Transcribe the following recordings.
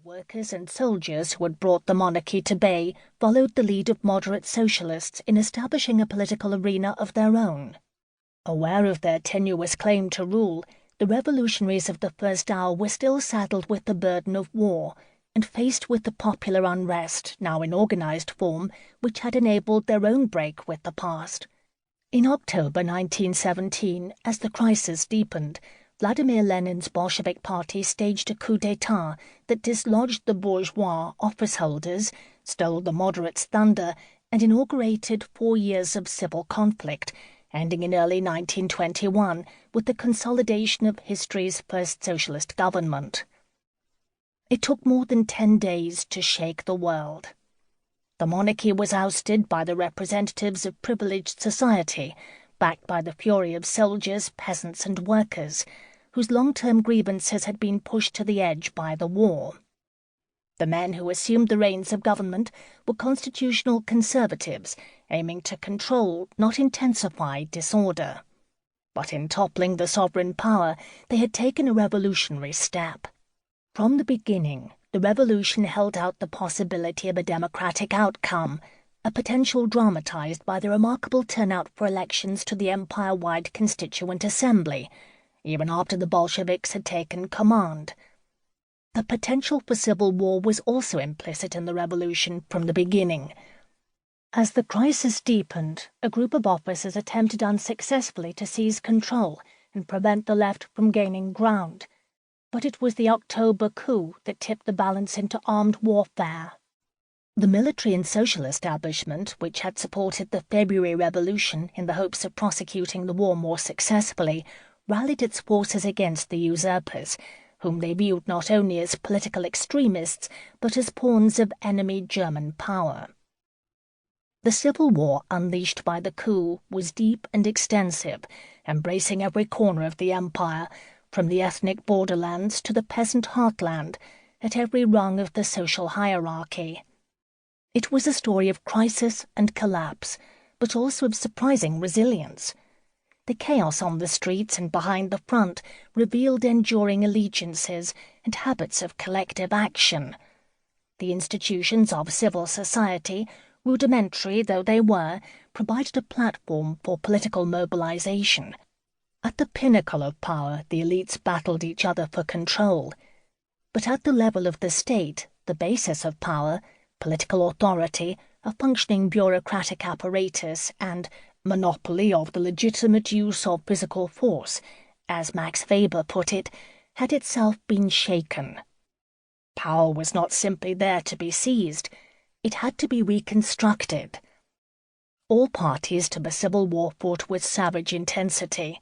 workers and soldiers who had brought the monarchy to bay followed the lead of moderate socialists in establishing a political arena of their own. Aware of their tenuous claim to rule, the revolutionaries of the first hour were still saddled with the burden of war and faced with the popular unrest, now in organized form, which had enabled their own break with the past. In October 1917, as the crisis deepened, Vladimir Lenin's Bolshevik Party staged a coup d'etat that dislodged the bourgeois office holders, stole the moderates' thunder, and inaugurated 4 years of civil conflict, ending in early 1921 with the consolidation of history's first socialist government. It took more than 10 days to shake the world. The monarchy was ousted by the representatives of privileged society, backed by the fury of soldiers, peasants, and workers, whose long-term grievances had been pushed to the edge by the war. The men who assumed the reins of government were constitutional conservatives, aiming to control, not intensify, disorder. But in toppling the sovereign power, they had taken a revolutionary step. From the beginning, the revolution held out the possibility of a democratic outcome, a potential dramatized by the remarkable turnout for elections to the empire-wide Constituent Assembly, even after the Bolsheviks had taken command. The potential for civil war was also implicit in the revolution from the beginning. As the crisis deepened, a group of officers attempted unsuccessfully to seize control and prevent the left from gaining ground. But it was the October coup that tipped the balance into armed warfare. The military and social establishment, which had supported the February Revolution in the hopes of prosecuting the war more successfully, rallied its forces against the usurpers, whom they viewed not only as political extremists, but as pawns of enemy German power. The civil war unleashed by the coup was deep and extensive, embracing every corner of the empire, from the ethnic borderlands to the peasant heartland, at every rung of the social hierarchy. It was a story of crisis and collapse, but also of surprising resilience. The chaos on the streets and behind the front revealed enduring allegiances and habits of collective action. The institutions of civil society, rudimentary though they were, provided a platform for political mobilization. At the pinnacle of power, the elites battled each other for control. But at the level of the state, the basis of power, political authority, a functioning bureaucratic apparatus, and monopoly of the legitimate use of physical force, as Max Weber put it, had itself been shaken. Power was not simply there to be seized, it had to be reconstructed. All parties to the civil war fought with savage intensity.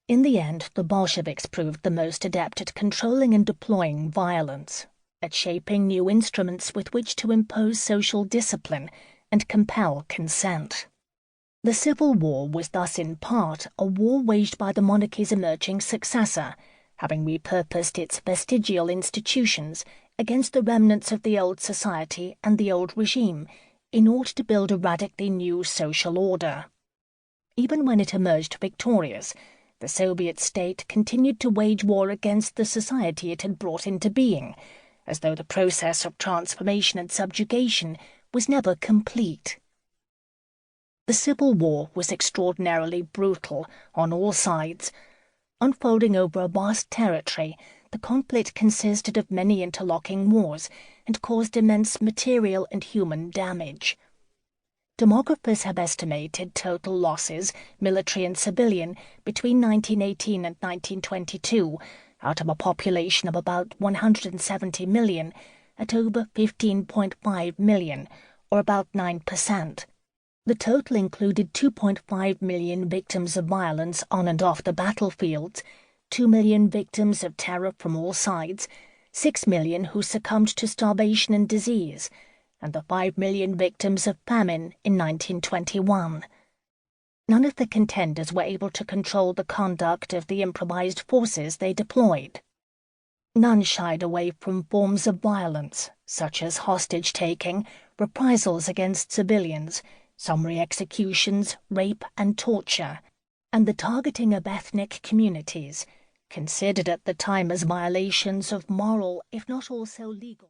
In the end, the Bolsheviks proved the most adept at controlling and deploying violence, at shaping new instruments with which to impose social discipline and compel consent. The Civil War was thus in part a war waged by the monarchy's emerging successor, having repurposed its vestigial institutions against the remnants of the old society and the old regime in order to build a radically new social order. Even when it emerged victorious, the Soviet state continued to wage war against the society it had brought into being, as though the process of transformation and subjugation was never complete. The Civil War was extraordinarily brutal on all sides. Unfolding over a vast territory, the conflict consisted of many interlocking wars and caused immense material and human damage. Demographers have estimated total losses, military and civilian, between 1918 and 1922, out of a population of about 170 million, at over 15.5 million, or about 9%. The total included 2.5 million victims of violence on and off the battlefields, 2 million victims of terror from all sides, 6 million who succumbed to starvation and disease, and the 5 million victims of famine in 1921. None of the contenders were able to control the conduct of the improvised forces they deployed. None shied away from forms of violence, such as hostage-taking, reprisals against civilians, summary executions, rape and torture, and the targeting of ethnic communities, considered at the time as violations of moral, if not also legal.